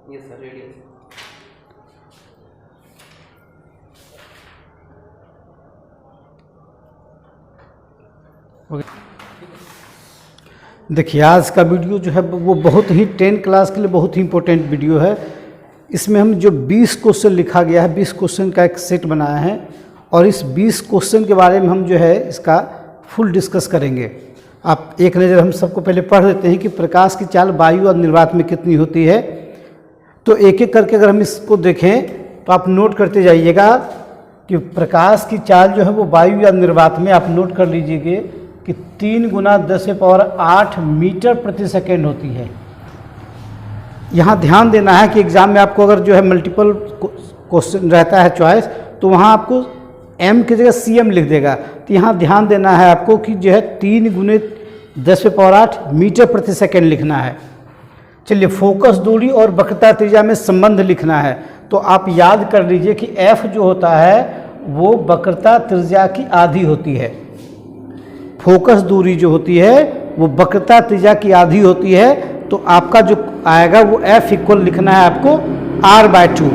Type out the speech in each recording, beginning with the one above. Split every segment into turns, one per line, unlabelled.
ये sir radius.
देखिए आज का वीडियो जो है वो बहुत ही 10 क्लास के लिए बहुत ही इम्पोर्टेंट वीडियो है। इसमें हम जो 20 क्वेश्चन लिखा गया है, 20 क्वेश्चन का एक सेट बनाया है और इस 20 क्वेश्चन के बारे में हम जो है इसका फुल डिस्कस करेंगे। आप एक नज़र हम सबको पहले पढ़ लेते हैं कि प्रकाश की चाल वायु और निर्वात में कितनी होती है। तो एक एक करके अगर हम इसको देखें तो आप नोट करते जाइएगा कि प्रकाश की चाल जो है वो वायु या निर्वात में आप नोट कर लीजिएगा कि 3 गुना 10⁸ मीटर प्रति सेकेंड होती है। यहाँ ध्यान देना है कि एग्ज़ाम में आपको अगर जो है मल्टीपल क्वेश्चन रहता है चॉइस, तो वहाँ आपको m की जगह cm लिख देगा। तो यहाँ ध्यान देना है आपको कि जो है 3 गुने 10⁸ मीटर प्रति सेकेंड लिखना है। चलिए, फोकस दूरी और वक्रता त्रिज्या में संबंध लिखना है। तो आप याद कर लीजिए कि f जो होता है वो वक्रता त्रिज्या की आधी होती है। फोकस दूरी जो होती है वो वक्रता त्रिज्या की आधी होती है। तो आपका जो आएगा वो f इक्वल लिखना है आपको r/2।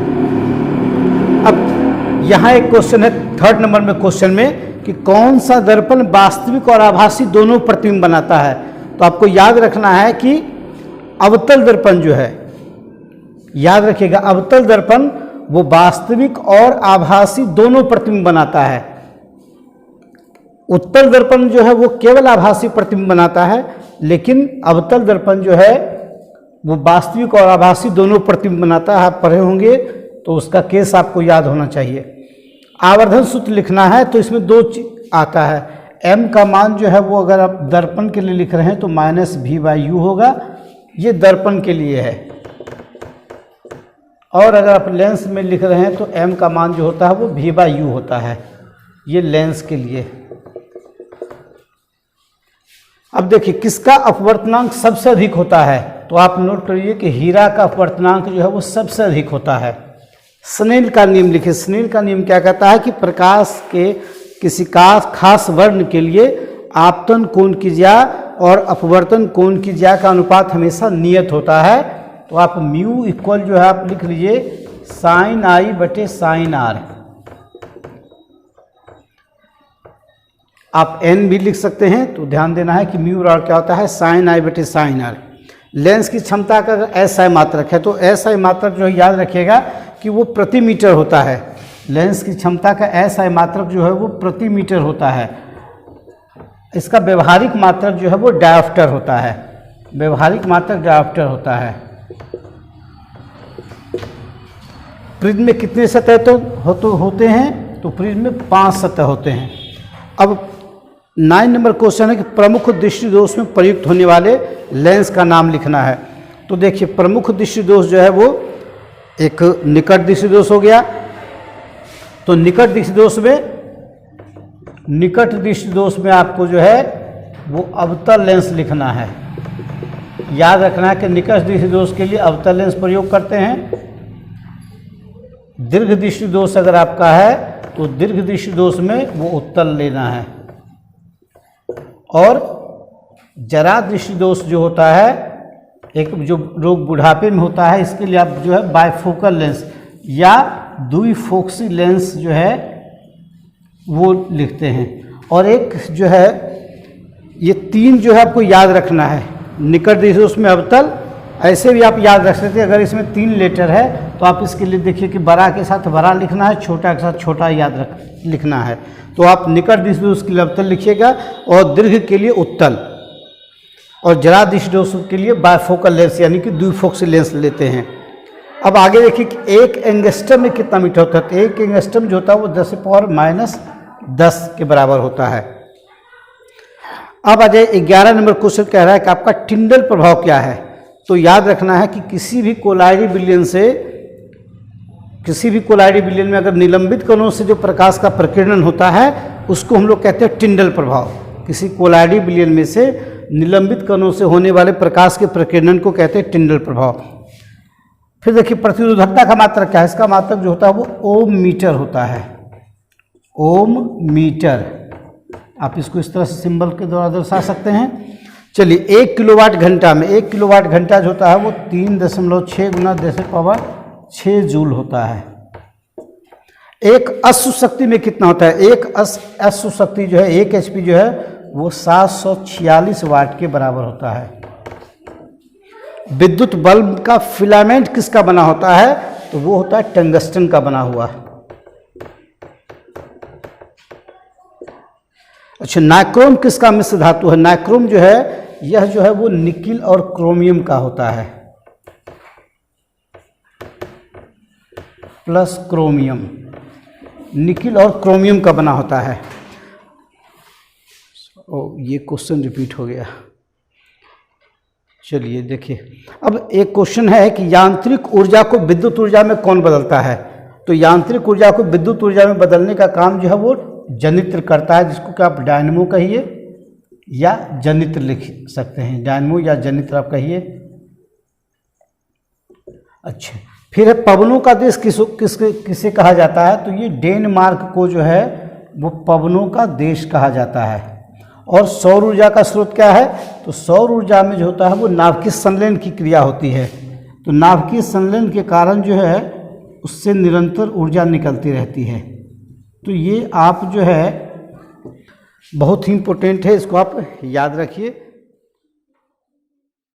अब यहाँ एक क्वेश्चन है 3rd नंबर में क्वेश्चन में कि कौन सा दर्पण वास्तविक और आभासी दोनों प्रतिबिंब बनाता है। तो आपको याद रखना है कि अवतल दर्पण जो है, याद रखिएगा, अवतल दर्पण वो वास्तविक और आभासी दोनों प्रतिबिंब बनाता है। उत्तल दर्पण जो है वो केवल आभासी प्रतिबिंब बनाता है, लेकिन अवतल दर्पण जो है वो वास्तविक और आभासी दोनों प्रतिबिंब बनाता है। आप पढ़े होंगे तो उसका केस आपको याद होना चाहिए। आवर्धन सूत्र लिखना है तो इसमें 2 चीज आता है। m का मान जो है वो अगर आप दर्पण के लिए लिख रहे हैं तो -v/u होगा, ये दर्पण के लिए है। और अगर आप लेंस में लिख रहे हैं तो m का मान जो होता है वो v/u होता है, ये लेंस के लिए। अब देखिए किसका अपवर्तनांक सबसे अधिक होता है। तो आप नोट करिए कि हीरा का अपवर्तनांक जो है वो सबसे अधिक होता है। स्नेल का नियम लिखिए। स्नेल का नियम क्या कहता है कि प्रकाश के किसी खास वर्ण के लिए आपतन कोण की ज्या और अपवर्तन कोण की ज्या का अनुपात हमेशा नियत होता है। तो आप म्यू इक्वल जो है आप लिख लीजिए sin i/sin r। आप n भी लिख सकते हैं। तो ध्यान देना है कि म्यू r क्या होता है, sin i/sin r। लेंस की क्षमता का अगर SI मात्रक है तो SI मात्रक जो है याद रखिएगा कि वो प्रति मीटर होता है। लेंस की क्षमता का SI मात्रक जो है वो प्रति मीटर होता है। इसका व्यवहारिक मात्रक जो है वो डायोप्टर होता है। व्यवहारिक मात्रक डायोप्टर होता है। प्रिज्म में कितने सतह तो होते हैं? तो प्रिज्म में 5 सतह होते हैं। अब 9 नंबर क्वेश्चन है कि प्रमुख दृष्टि दोष में प्रयुक्त होने वाले लेंस का नाम लिखना है। तो देखिए प्रमुख दृष्टि दोष जो है वो एक निकट दृष्टि दोष हो गया। तो निकट दृष्टि दोष में आपको जो है वो अवतल लेंस लिखना है। याद रखना है कि निकट दृष्टि दोष के लिए अवतल लेंस प्रयोग करते हैं। दीर्घ दृष्टि दोष अगर आपका है तो दीर्घ दृष्टि दोष में वो उत्तल लेना है। और जरा दृष्टि दोष जो होता है, एक जो रोग बुढ़ापे में होता है, इसके लिए आप जो है बायफोकल लेंस या द्विफोक्सी लेंस जो है वो लिखते हैं। और एक जो है ये 3 जो है आपको याद रखना है। निकट दृष्टि दोष में अवतल, ऐसे भी आप याद रख सकते हैं। अगर इसमें 3 लेटर है तो आप इसके लिए देखिए कि बड़ा के साथ बड़ा लिखना है, छोटा के साथ छोटा लिखना है। तो आप निकट दृष्टि दोष के लिए अवतल लिखिएगा और दीर्घ के लिए उत्तल, और जरा दृष्टि दोष के लिए बायफोकल लेंस यानी कि द्विफोक्सी लेंस लेते हैं। अब आगे देखिए कि 1 एंगस्ट्रम में कितना मीटर होता है। तो 1 एंगस्ट्रम जो होता है वो 10⁻⁻10 के बराबर होता है। अब आ जाए 11 नंबर क्वेश्चन कह रहा है कि आपका टिंडल प्रभाव क्या है। तो याद रखना है कि किसी भी कोलाइडी विलयन में अगर निलंबित कणों से जो प्रकाश का प्रकीर्णन होता है उसको हम लोग कहते हैं टिंडल प्रभाव। किसी कोलाइडी विलयन में से निलंबित कणों से होने वाले प्रकाश के प्रकीर्णन को कहते हैं टिंडल प्रभाव। फिर देखिए प्रतिरोधकता का मात्रक क्या है। इसका मात्रक जो होता है वो ओम मीटर होता है। ओम मीटर, आप इसको इस तरह से सिंबल के द्वारा दर्शा सकते हैं। चलिए 1 किलोवाट घंटा में 1 किलोवाट घंटा जो होता है वो 3.6 गुना 10⁻6 जूल होता है। एक अश्व शक्ति में कितना होता है? एक अश्व शक्ति जो है 1 HP जो है वो 746 वाट के बराबर होता है। विद्युत बल्ब का फिलामेंट किसका बना होता है? तो वो होता है टंगस्टन का बना हुआ। अच्छा, नाइक्रोम किसका मिश्र धातु है? नाइक्रोम जो है यह जो है वो निकिल और क्रोमियम का होता है, प्लस क्रोमियम, निकिल और क्रोमियम का बना होता है। ये क्वेश्चन रिपीट हो गया। चलिए देखिए, अब एक क्वेश्चन है कि यांत्रिक ऊर्जा को विद्युत ऊर्जा में कौन बदलता है? तो यांत्रिक ऊर्जा को विद्युत ऊर्जा में बदलने का काम जो है वो जनित्र करता है, जिसको कि आप डायनमो कहिए या जनित्र लिख सकते हैं। डायनमो या जनित्र आप कहिए। अच्छा, फिर है पवनों का देश किसे कहा जाता है? तो ये डेनमार्क को जो है वो पवनों का देश कहा जाता है। और सौर ऊर्जा का स्रोत क्या है? तो सौर ऊर्जा में जो होता है वो नाभिकीय संलयन की क्रिया होती है। तो नाभिकीय संलयन के कारण जो है उससे निरंतर ऊर्जा निकलती रहती है। तो ये आप जो है बहुत ही इम्पोर्टेंट है, इसको आप याद रखिए।